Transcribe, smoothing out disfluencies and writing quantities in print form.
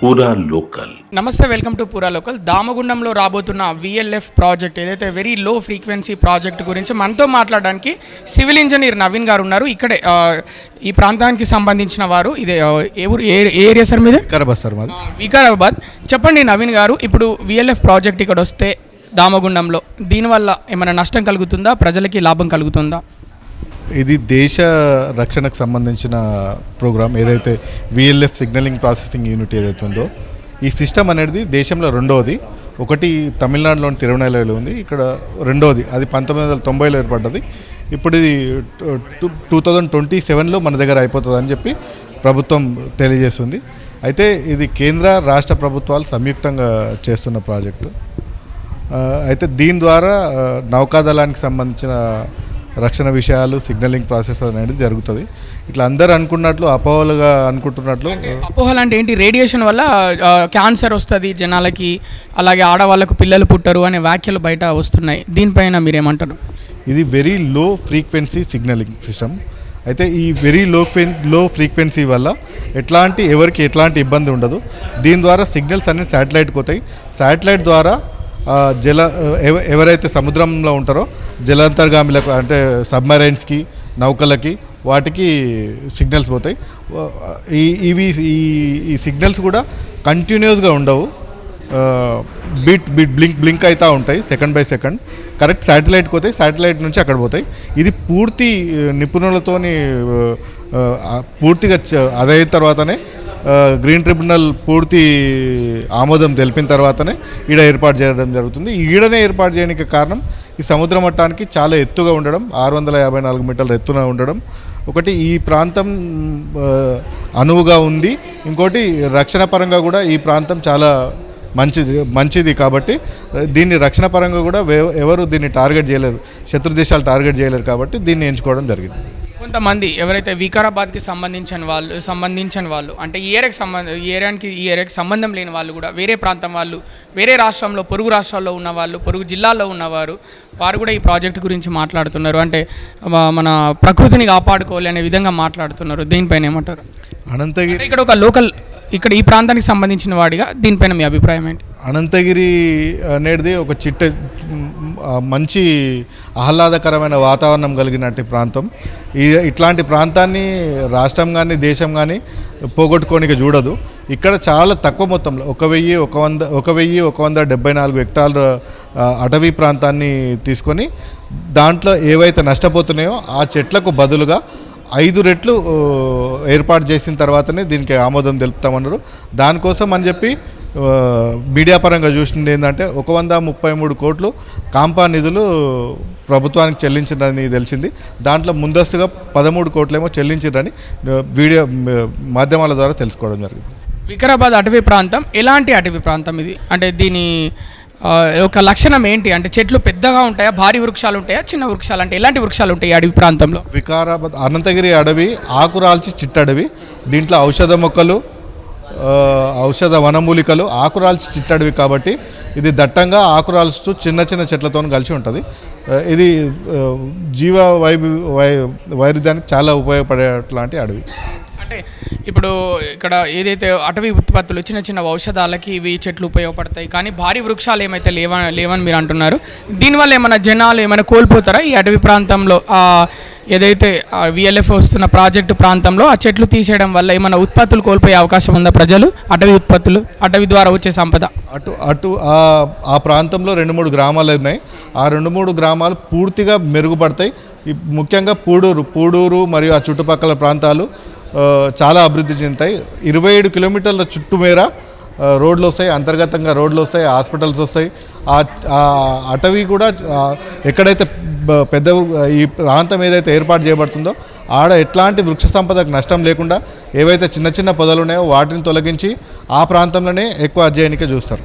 పూరా లోకల్. నమస్తే, welcome to పూరా లోకల్. దామగుండంలో రాబోతున్న VLF ప్రాజెక్ట్ ఏదైతే వెరీ లో ఫ్రీక్వెన్సీ ప్రాజెక్ట్ గురించి మనతో మాట్లాడడానికి సివిల్ ఇంజనీర్ నవీన్ గారు ఉన్నారు. ఇక్కడే ఈ ప్రాంతానికి సంబంధించిన వారు. ఇదే ఏ ఏరియా సార్ మీదే? వికారాబాద్ సార్ మాది. వికారాబాద్. చెప్పండి నవీన్ గారు, ఇప్పుడు VLF ప్రాజెక్ట్ ఇక్కడ వస్తే దామగుండంలో దీనివల్ల ఏమైనా నష్టం కలుగుతుందా, ప్రజలకి లాభం కలుగుతుందా? ఇది దేశ రక్షణకు సంబంధించిన ప్రోగ్రామ్. ఏదైతే VLF సిగ్నలింగ్ ప్రాసెసింగ్ యూనిట్ ఏదైతే ఉందో, ఈ సిస్టమ్ అనేది దేశంలో రెండవది. ఒకటి తమిళనాడులోని తిరువనైలో ఉంది, ఇక్కడ రెండవది. అది 1990లో ఏర్పడ్డది. ఇప్పుడు ఇది 2027లో మన దగ్గర అయిపోతుంది అని చెప్పి ప్రభుత్వం తెలియజేస్తుంది. అయితే ఇది కేంద్ర రాష్ట్ర ప్రభుత్వాలు సంయుక్తంగా చేస్తున్న ప్రాజెక్టు. అయితే దీని ద్వారా నౌకాదళానికి సంబంధించిన రక్షణ విషయాలు, సిగ్నలింగ్ ప్రాసెస్ అనేది జరుగుతుంది. ఇట్లా అందరు అనుకున్నట్లు, అపోహలుగా అనుకుంటున్నట్లు. అపోహలు అంటే ఏంటి? రేడియేషన్ వల్ల క్యాన్సర్ వస్తుంది జనాలకి, అలాగే ఆడవాళ్ళకు పిల్లలు పుట్టరు అనే వ్యాఖ్యలు బయట వస్తున్నాయి. దీనిపైన మీరేమంటారు? ఇది very low frequency signalling system. అయితే ఈ వెరీ లో ఫ్రీక్వెన్సీ వల్ల ఎవరికి ఎట్లాంటి ఇబ్బంది ఉండదు. దీని ద్వారా సిగ్నల్స్ అన్ని శాటిలైట్కి పోతాయి. శాటిలైట్ ద్వారా ఎవరైతే సముద్రంలో ఉంటారో జలాంతర్గామిలకు, అంటే సబ్మరైన్స్కి, నౌకలకి, వాటికి సిగ్నల్స్ పోతాయి. ఈ సిగ్నల్స్ కూడా కంటిన్యూస్గా ఉండవు, బ్లింక్ అవుతూ ఉంటాయి సెకండ్ బై సెకండ్. కరెక్ట్ శాటిలైట్కి పోతాయి, శాటిలైట్ నుంచి అక్కడ పోతాయి. ఇది పూర్తి నిపుణులతోని పూర్తిగా అదైన తర్వాతనే గ్రీన్ ట్రిబ్యునల్ పూర్తి ఆమోదం తెలిపిన తర్వాతనే ఈడ ఏర్పాటు చేయడం జరుగుతుంది. ఈడనే ఏర్పాటు చేయడానికి కారణం ఈ సముద్ర మట్టానికి చాలా ఎత్తుగా ఉండడం, 654 మీటర్ల ఎత్తున ఉండడం. ఒకటి, ఈ ప్రాంతం అనువుగా ఉంది. ఇంకోటి, రక్షణ పరంగా కూడా ఈ ప్రాంతం చాలా మంచిది కాబట్టి దీన్ని రక్షణ పరంగా కూడా ఎవరు దీన్ని టార్గెట్ చేయలేరు, శత్రు దేశాలు టార్గెట్ చేయలేరు కాబట్టి దీన్ని ఎంచుకోవడం జరిగింది. కొంతమంది ఎవరైతే వికారాబాద్కి సంబంధించిన వాళ్ళు అంటే ఈ ఏరియాకి సంబంధం లేని వాళ్ళు కూడా, వేరే ప్రాంతం వాళ్ళు, వేరే రాష్ట్రంలో, పొరుగు రాష్ట్రాల్లో ఉన్నవాళ్ళు, పొరుగు జిల్లాల్లో ఉన్నవారు, వారు కూడా ఈ ప్రాజెక్ట్ గురించి మాట్లాడుతున్నారు. అంటే మన ప్రకృతిని కాపాడుకోవాలి అనే విధంగా మాట్లాడుతున్నారు. దీనిపైన ఏమంటారు? అనంతగిరి ఇక్కడ ఒక లోకల్, ఇక్కడ ఈ ప్రాంతానికి సంబంధించిన వాడిగా దీనిపైన మీ అభిప్రాయం ఏంటి? అనంతగిరి అనేది ఒక మంచి ఆహ్లాదకరమైన వాతావరణం కలిగినట్టు ప్రాంతం. ఇట్లాంటి ప్రాంతాన్ని రాష్ట్రం కానీ దేశం కానీ పోగొట్టుకోనికి చూడదు. ఇక్కడ చాలా తక్కువ మొత్తంలో 1174 హెక్టార్ల అటవీ ప్రాంతాన్ని తీసుకొని దాంట్లో ఏవైతే నష్టపోతున్నాయో ఆ చెట్లకు బదులుగా 5 రెట్లు ఏర్పాటు చేసిన తర్వాతనే దీనికి ఆమోదం తెలుపుతామన్నారు. దానికోసం అని చెప్పి మీడియా పరంగా చూసింది ఏంటంటే 133 కోట్లు కాంపా నిధులు ప్రభుత్వానికి చెల్లించిందని తెలిసింది. దాంట్లో ముందస్తుగా 13 కోట్లేమో చెల్లించారని వీడియో మాధ్యమాల ద్వారా తెలుసుకోవడం జరిగింది. వికారాబాద్ అటవీ ప్రాంతం ఎలాంటి అటవీ ప్రాంతం ఇది? అంటే దీని ఒక లక్షణం ఏంటి? అంటే చెట్లు పెద్దగా ఉంటాయా, భారీ వృక్షాలు ఉంటాయా, చిన్న వృక్షాలు, అంటే ఎలాంటి వృక్షాలు ఉంటాయి ఈ అడవి ప్రాంతంలో? వికారాబాద్ అనంతగిరి అడవి ఆకురాల్చి చిట్టడవి. దీంట్లో ఔషధ మొక్కలు, ఔషధ వనమూలికలు, ఆకురాల్చి చిట్టడవి కాబట్టి ఇది దట్టంగా ఆకురాల్చుతూ చిన్న చిన్న చెట్లతో కలిసి ఉంటుంది. ఇది జీవ వైరుధ్యానికి చాలా ఉపయోగపడేట్లాంటి అడవి. అంటే ఇప్పుడు ఇక్కడ ఏదైతే అటవీ ఉత్పత్తులు, చిన్న చిన్న ఔషధాలకి ఇవి చెట్లు ఉపయోగపడతాయి, కానీ భారీ వృక్షాలు ఏమైతే లేవని మీరు అంటున్నారు. దీనివల్ల ఏమైనా జనాలు ఏమైనా కోల్పోతారా ఈ అటవీ ప్రాంతంలో? ఏదైతే VLF వస్తున్న ప్రాజెక్టు ప్రాంతంలో ఆ చెట్లు తీసేయడం వల్ల ఏమైనా ఉత్పత్తులు కోల్పోయే అవకాశం ఉందా ప్రజలు? అటవీ ఉత్పత్తులు, అటవీ ద్వారా వచ్చే సంపద. ఆ ప్రాంతంలో 2-3 గ్రామాలు ఉన్నాయి. ఆ 2-3 గ్రామాలు పూర్తిగా మెరుగుపడతాయి. ముఖ్యంగా పూడూరు మరియు ఆ చుట్టుపక్కల ప్రాంతాలు చాలా అభివృద్ధి చెందుతాయి. 27 కిలోమీటర్ల చుట్టుమేర రోడ్లు వస్తాయి, అంతర్గతంగా రోడ్లు వస్తాయి, హాస్పిటల్స్ వస్తాయి. అటవీ కూడా ఎక్కడైతే పెద్ద ఈ ప్రాంతం ఏదైతే ఏర్పాటు చేయబడుతుందో ఆడ ఎట్లాంటి వృక్ష సంపదకు నష్టం లేకుండా ఏవైతే చిన్న చిన్న పొదలు ఉన్నాయో వాటిని తొలగించి ఆ ప్రాంతంలోనే ఎక్కువ అధ్యయనిక చూస్తారు.